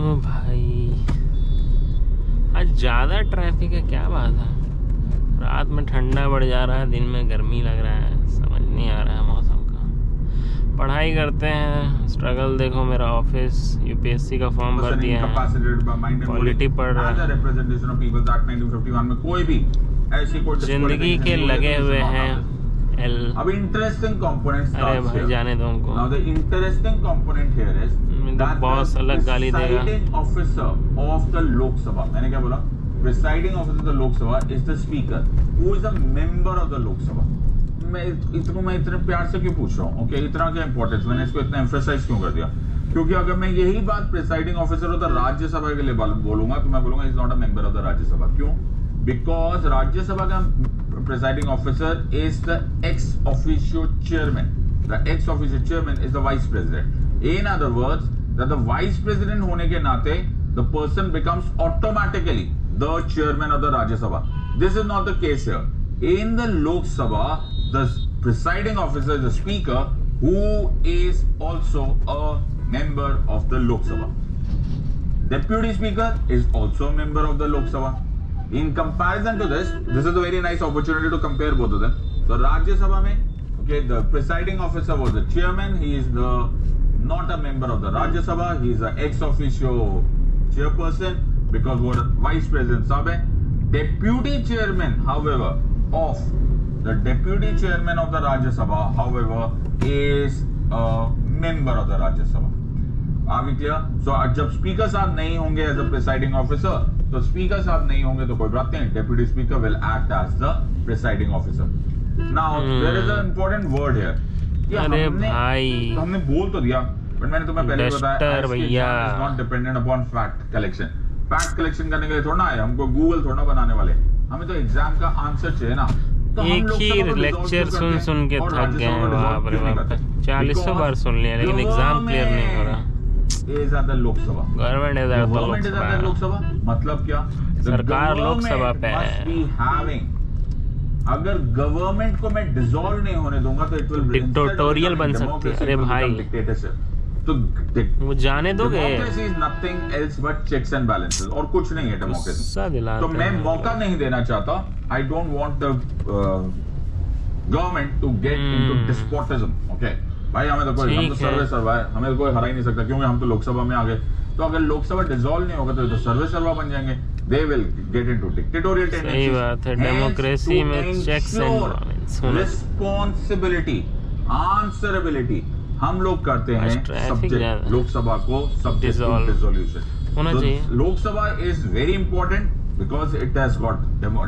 ओ भाई आज ज़्यादा ट्रैफिक है, क्या बात है। रात में ठंडा बढ़ जा रहा है, दिन में गर्मी लग रहा है, समझ नहीं आ रहा है मौसम का। पढ़ाई करते हैं, स्ट्रगल देखो। मेरा ऑफिस यूपीएससी का फॉर्म भर दिया है, पॉलिटी पढ़ रहा है, कोई भी ऐसी कोई जिंदगी के लगे हुए हैं। अब इंटरेस्टिंग कंपोनेंट, अरे भाई जाने दो उनको। Now the interesting component here is that boss अलग गाली देगा। Presiding officer of the Lok Sabha, मैंने क्या बोला, presiding officer of the Lok Sabha is the speaker who is a member of the Lok Sabha. मैं इतने प्यार से क्यों पूछ रहा हूँ, ओके, इतना क्या इंपॉर्टेंस, मैंने इसको इतना एम्फेसाइज क्यों कर दिया, क्योंकि अगर मैं यही बात presiding officer of the Rajya Sabha के लिए बोलूंगा तो मैं बोलूंगा is not a member of the Rajya Sabha. क्यों? बिकॉज राज्यसभा का presiding officer is the ex officio chairman. The ex officio chairman is the vice president. In other words, that the vice president होने के नाते the person becomes automatically the chairman of the Rajya Sabha. This is not the case here. In the Lok Sabha, the presiding officer is the speaker who is also a member of the Lok Sabha. Deputy speaker is also a member of the Lok Sabha. In comparison to this is a very nice opportunity to compare both of them. So Rajya Sabha mein, okay, the presiding officer was the chairman. He is not a member of the Rajya Sabha. He is an ex officio chairperson because what vice president sab hai. Deputy chairman, however, of the deputy chairman of the Rajya Sabha, however, is a member of the Rajya Sabha. Are we clear? So जब speaker साहब नहीं होंगे as a presiding officer, तो speaker साहब नहीं होंगे तो कोई बात नहीं, deputy speaker will act as the presiding officer. Now there is an important word here. अरे भाई हमने बोल तो दिया, बट मैंने तुम्हें पहले बताया भैया is not dependent upon fact collection. Fact collection करने के लिए थोड़ा है, हमको गूगल थोड़ा बनाने वाले, हमें तो एग्जाम का आंसर चाहिए ना। तो एक ही लेक्चर सुन के थक गए हैं, बाप रे बाप, 40 बार सुन लिया लेकिन एग्जाम क्लियर नहीं हो रहा। is at the Lok Sabha. Government is at the Lok Sabha. मतलब क्या? सरकार लोकसभा पे है। अगर गवर्नमेंट को मैं डिसॉल्व नहीं होने दूंगा तो इट विल डिक्टेटोरियल बन सकती है। अरे भाई तो वो जाने दोगे? Democracy is nothing else but checks and balances, और कुछ नहीं है डेमोक्रेसी। तो मैं मौका नहीं देना चाहता। I don't want the government to get into despotism. Okay भाई, हमें तो कोई, हम तो सर्वे सर्वा है, हमें तो कोई हरा ही नहीं सकता, क्योंकि हम तो लोकसभा में आ गए। तो अगर लोकसभा डिसॉल्व नहीं होगा तो सर्वे सर्वा बन जाएंगे। They will get into dictatorial tendencies. सही बात है, डेमोक्रेसी में checks and balance, responsibility, answerability हम लोग करते हैं सब्जेक्ट लोकसभा को सब्जेक्ट टू डिसोल्यूशन होना चाहिए। Lok Sabha is very important because it has got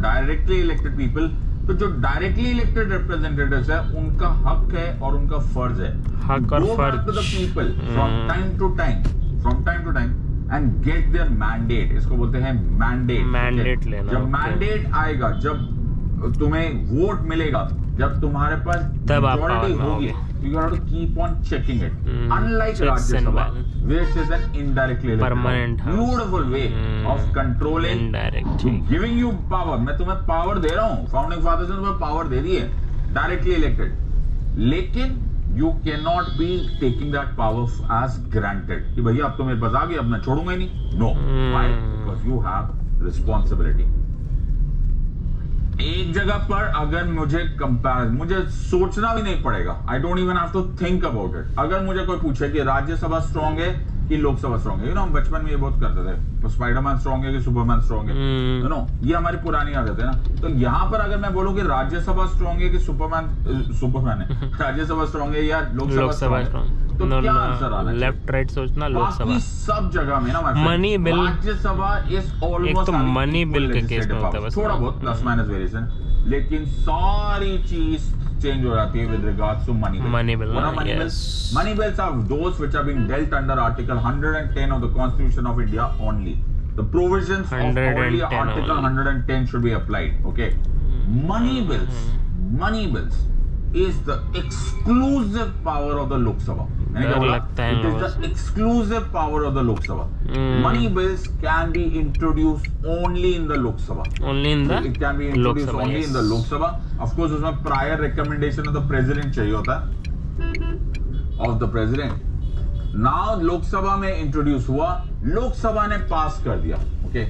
directly elected people. तो जो डायरेक्टली इलेक्टेड रिप्रेजेंटेटिव्स है उनका हक है और उनका फर्ज है, हक और फर्ज, to the people from time to time and get their mandate. इसको बोलते हैं मैंडेट लेना। जब मैंडेट आएगा, जब तुम्हें वोट मिलेगा, जब तुम्हारे पास मेजॉरिटी होगी, you have to keep on checking it. Unlike Rajya Sabha, which is an indirectly permanent beautiful way of controlling, giving you power. मैं तुम्हें power दे रहा हूँ, founding fathers ने तुम्हें power दे दी है, directly elected. लेकिन you cannot be taking that power as granted. कि भैया अब तो मेरे पास आ गई, अब मैं छोड़ूंगा ही नहीं. No. Why? Because you have responsibility. एक जगह पर अगर मुझे सोचना भी नहीं पड़ेगा, I don't even have to think about it. अगर मुझे कोई पूछे कि राज्यसभा स्ट्रांग है कि लोकसभा स्ट्रांग है, हम बचपन में ये बहुत करते थे, तो स्पाइडरमैन स्ट्रांग है कि सुपरमैन स्ट्रांग है, ये हमारी पुरानी आदत है ना। तो यहाँ पर अगर मैं बोलूँ कि राज्यसभा स्ट्रांग है कि सुपरमैन है, राज्यसभा स्ट्रांग है या लोकसभा स्ट्रांग है, तो क्या आंसर आना? लेफ्ट राइट सोचना, लोकसभा सब जगह में ना money bill, Rajya Sabha is almost money bill के केस में होता है बस, थोड़ा बहुत प्लस माइनस वेरिएशन, लेकिन सारी चीज चेंज हो जाती है with regards to money bill. Money bills are those which are being dealt under Article 110 of the Constitution of India only. The provisions of only Article 110 should be applied. Okay. Money bills is the exclusive power of the Lok Sabha. It is the exclusive power of the Lok Sabha. Money bills can be introduced only in the Lok Sabha. It can be introduced only in the Lok Sabha. Of course, उसमें prior recommendation of the president चाहिए होता है, of the president. Now Lok Sabha में introduce हुआ, लोकसभा ने पास कर दिया। Okay,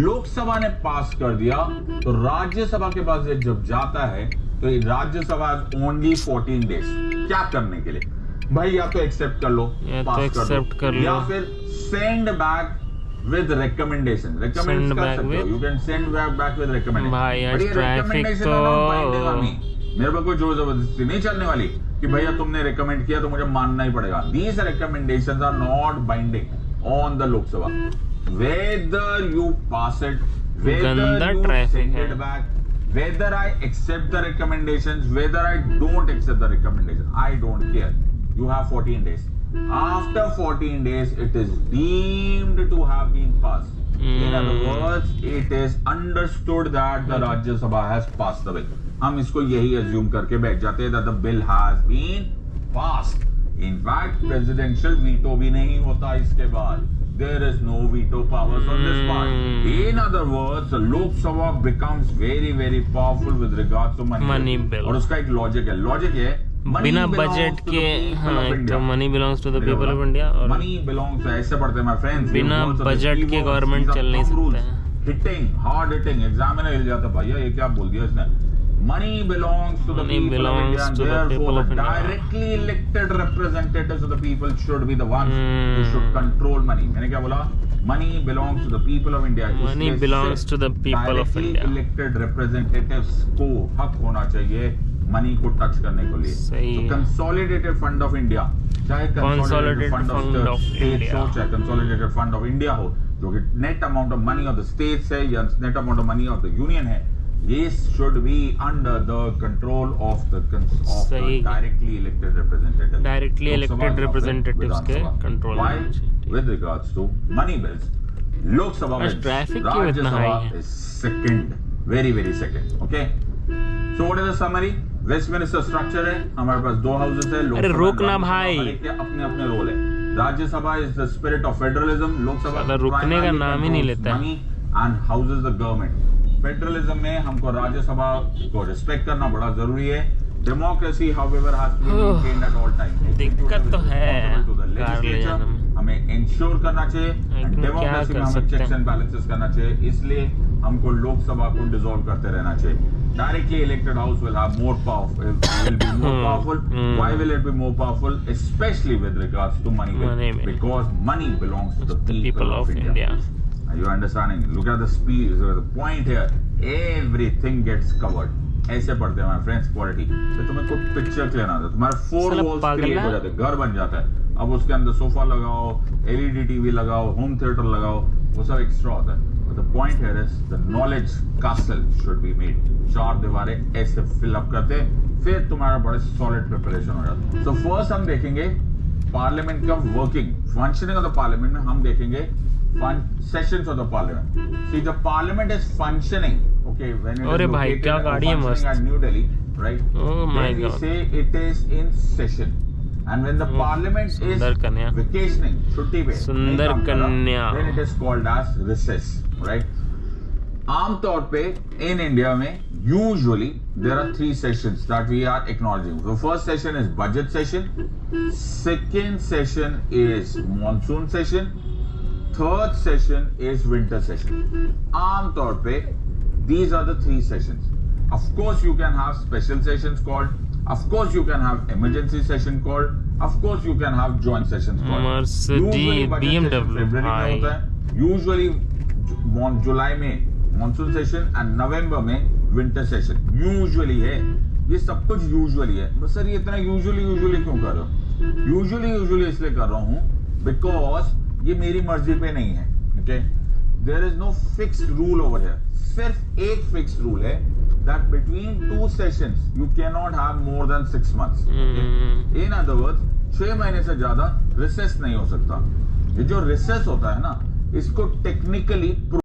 Lok Sabha ने पास कर दिया तो राज्यसभा के पास जब जाता है तो राज्यसभा ओनली 14 डेज क्या करने के लिए, भाई या तो एक्सेप्ट कर लो, पास कर लो, या फिर send back with recommendation. Recommend कर सकते हो, you can send back with recommendation. भाई आज ट्रैफिक तो मेरे पर कोई जोर जबरदस्ती नहीं चलने वाली कि भैया तुमने रिकमेंड किया तो मुझे मानना ही पड़ेगा। These recommendations are not binding on the Lok Sabha, whether you pass it, whether you send it back, whether I accept the recommendations, whether I don't accept the recommendation, I don't care. You have 14 days. After 14 days, it is deemed to have been passed. In other words, it is understood that the Rajya Sabha has passed the bill. हम इसको यही assume करके बैठ जाते हैं that the bill has been passed. In fact, presidential veto भी नहीं होता इसके बाद. There is no veto powers on this part. In other words, the Lok Sabha becomes very, very powerful with regards to money bill. और उसका एक logic है. Logic है बिना बजट के, हाँ, तो money belongs to the people of India. और मनी बिलोंग्स ऐसे पढ़ते हैं माय फ्रेंड्स, बिना बजट के गवर्नमेंट चल नहीं सकता है। हिटिंग हार्ड हिटिंग एग्जामिनर हिल जाता भैया, ये क्या बोल दिया इसने। Money belongs to the people of India, and therefore directly elected representatives of the people should be the ones who should control money. मैंने क्या बोला? Money belongs to the people of India. Money belongs to the people of India. Directly elected representatives को हक होना चाहिए money को touch करने को लिए। So consolidated fund of India, चाहे consolidated fund of states हो, चाहे consolidated fund of India हो, जो कि net amount of money of the states है या net amount of money of the union है, this should be under the control of the directly elected representatives. Directly elected representatives के control में। Why? With regards to money bills, Lok Sabha bills, Rajya Sabha is second, very very second. Okay. So what is the summary? Westminster structure है, हमारे पास 2 houses है। अरे रोकना भाई, अपने अपने रोल है। Rajya Sabha is the spirit of federalism, Lok Sabha रुकने का नाम ही नहीं लेता है। Money and houses the government. Federalism में हमको राज्यसभा को रिस्पेक्ट करना बड़ा जरूरी है। Democracy however has to be maintained at all time. दिक्कत तो है कार ले जाने में, हमें इंश्योर करना चाहिए, डेमोक्रेसी में हमें चेक्स एंड बैलेंसेस करना चाहिए, इसलिए हमको लोकसभा को डिसॉल्व करते रहना चाहिए। Directly elected house will have more power, will be more powerful. Why will it be more powerful? Specially with regards to money, because money belongs to the people of India. Are you understanding? Look at the speed, the point here. Everything gets covered. ऐसे पढ़ते हैं my friends quality. तो तुम्हें कोई picture लेना था, तुम्हारे 4 walls create हो जाते हैं, घर बन जाता है। अब उसके अंदर सोफा लगाओ, LED TV लगाओ, होम थिएटर लगाओ, वो सब एक्स्ट्रा होता है। But the point here is the knowledge castle should be made. 4 दीवारें ऐसे फिल अप करते, फिर तुम्हारा बड़े सॉलिड प्रिपरेशन हो जाता है। So first हम देखेंगे पार्लियामेंट का working, functioning of the parliament में हम देखेंगे sessions of the parliament. See, the parliament is functioning, okay, when it is located at New Delhi, right? Oh my God. We say it is in session, and when the parliament is vacationing, छुट्टी पे, सुंदर कन्या, then it is called as recess, right? आमतौर पे in India में usually there are 3 sessions that we are acknowledging. The first session is budget session, second session is monsoon session, third session is winter session. आमतौर पे these are the 3 sessions. Of course you can have special sessions called, of course you can have emergency session called, of course you can have joint sessions called. Usually budget session February में होता है, usually जुलाई में monsoon session and November में winter session usually है। ये सब कुछ usually है। बस सर ये इतना usually क्यों कर रहे हो? Usually इसलिए कर रहा हूँ because ये मेरी मर्जी पे नहीं है। Okay, there is no fixed rule over here. सिर्फ एक फिक्स्ड रूल है that between 2 sessions you can not have more than 6 months। In other words 6 महीने से ज्यादा रिसेस नहीं हो सकता। ये जो रिसेस होता है ना, इसको टेक्निकली